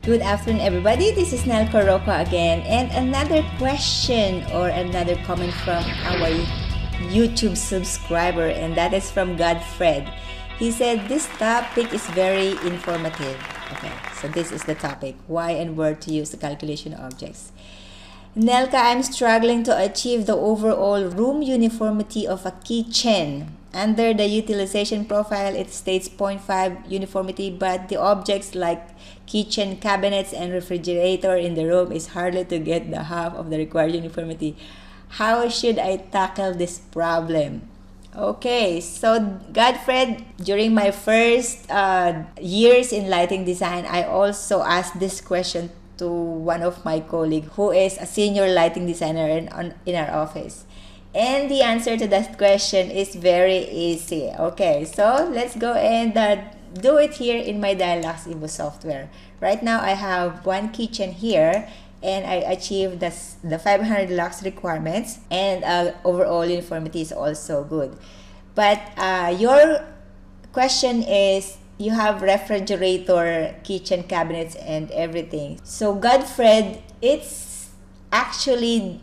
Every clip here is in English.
Good afternoon, everybody. This is Nelca Roco again, and another question or another comment from our YouTube subscriber, and that is from Godfred. He said this topic is very informative. Okay, so this is the topic: why and where to use the calculation objects. Nelka, I'm struggling to achieve the overall room uniformity of a kitchen. Under the utilization profile, it states 0.5 uniformity, but the objects like kitchen cabinets and refrigerator in the room is hardly to get the half of the required uniformity. How should I tackle this problem? Okay, so Godfred, during my first years in lighting design, I also asked this question to one of my colleagues who is a senior lighting designer in our office. And the answer to that question is very easy. Okay, so let's go and do it here in my Dialux Evo software. Right now, I have one kitchen here and I achieved the 500 lux requirements, and overall uniformity is also good. But your question is, you have refrigerator, kitchen cabinets, and everything. So Godfred, it's actually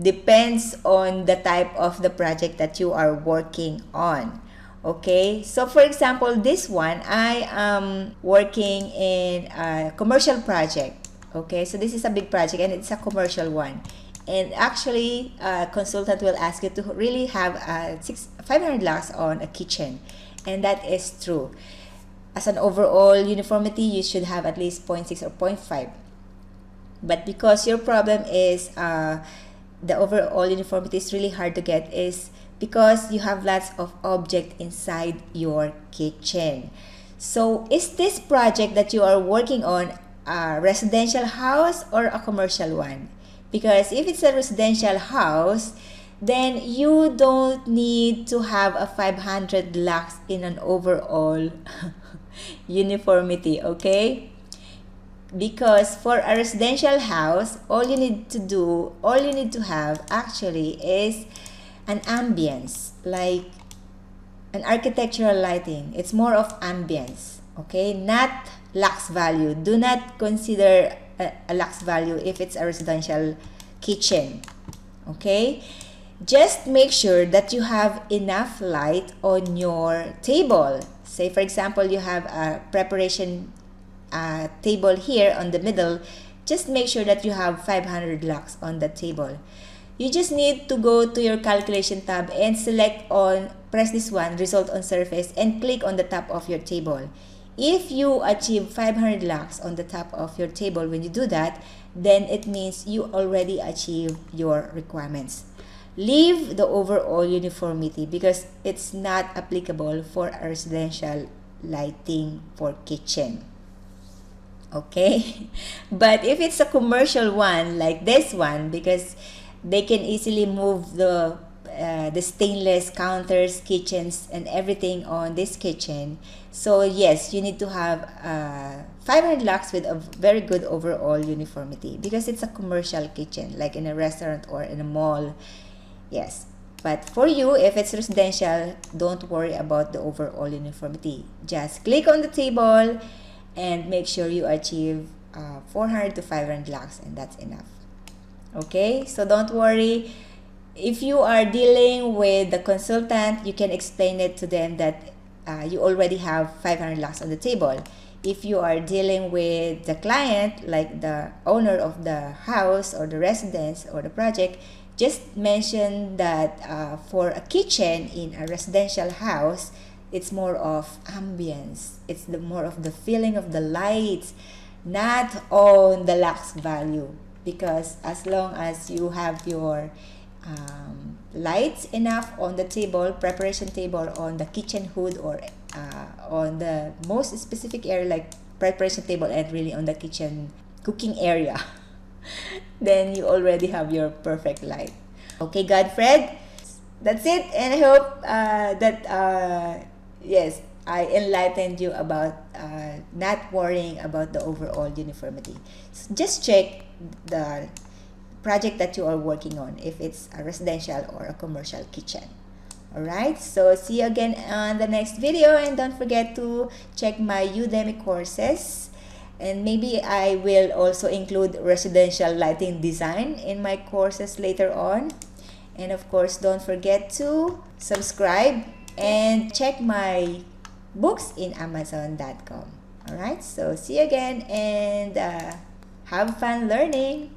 depends on the type of the project that you are working on. Okay, so for example, this one, I am working in a commercial project. Okay, so this is a big project and it's a commercial one. And actually, a consultant will ask you to really have 500 lux on a kitchen. And that is true. As an overall uniformity, you should have at least 0.6 or 0.5. But because your problem is the overall uniformity is really hard to get, is because you have lots of objects inside your kitchen. So is this project that you are working on a residential house or a commercial one? Because if it's a residential house, then you don't need to have a 500 lux in an overall uniformity, okay? Because for a residential house, all you need to have actually is an ambience, like an architectural lighting. It's more of ambience, okay? Not lux value. Do not consider a lux value if it's a residential kitchen, okay? Just make sure that you have enough light on your table. Say for example, you have a preparation table here on the middle. Just make sure that you have 500 lux on the table. You just need to go to your calculation tab and press this one, result on surface, and click on the top of your table. If you achieve 500 lux on the top of your table when you do that, then it means you already achieved your requirements. Leave the overall uniformity because it's not applicable for a residential lighting for kitchen. Okay, but if it's a commercial one like this one, because they can easily move the stainless counters, kitchens, and everything on this kitchen. So yes, you need to have 500 lux with a very good overall uniformity because it's a commercial kitchen, like in a restaurant or in a mall. Yes, but for you, if it's residential, don't worry about the overall uniformity. Just click on the table and make sure you achieve 400 to 500 lux, and that's enough. Okay, so don't worry. If you are dealing with the consultant, you can explain it to them that you already have 500 lux on the table. If you are dealing with the client, like the owner of the house or the residence or the project, just mention that for a kitchen in a residential house, it's more of ambience. It's more of the feeling of the lights, not on the lux value. Because as long as you have your lights enough on the table, preparation table, on the kitchen hood, or on the most specific area like preparation table and really on the kitchen cooking area, then you already have your perfect light. Okay, Godfred, that's it, and I hope that yes, I enlightened you about not worrying about the overall uniformity. So just check the project that you are working on, if it's a residential or a commercial kitchen. Alright, so see you again on the next video, and don't forget to check my Udemy courses And maybe I will also include residential lighting design in my courses later on. And of course, don't forget to subscribe and check my books in amazon.com. Alright, so see you again, and have fun learning.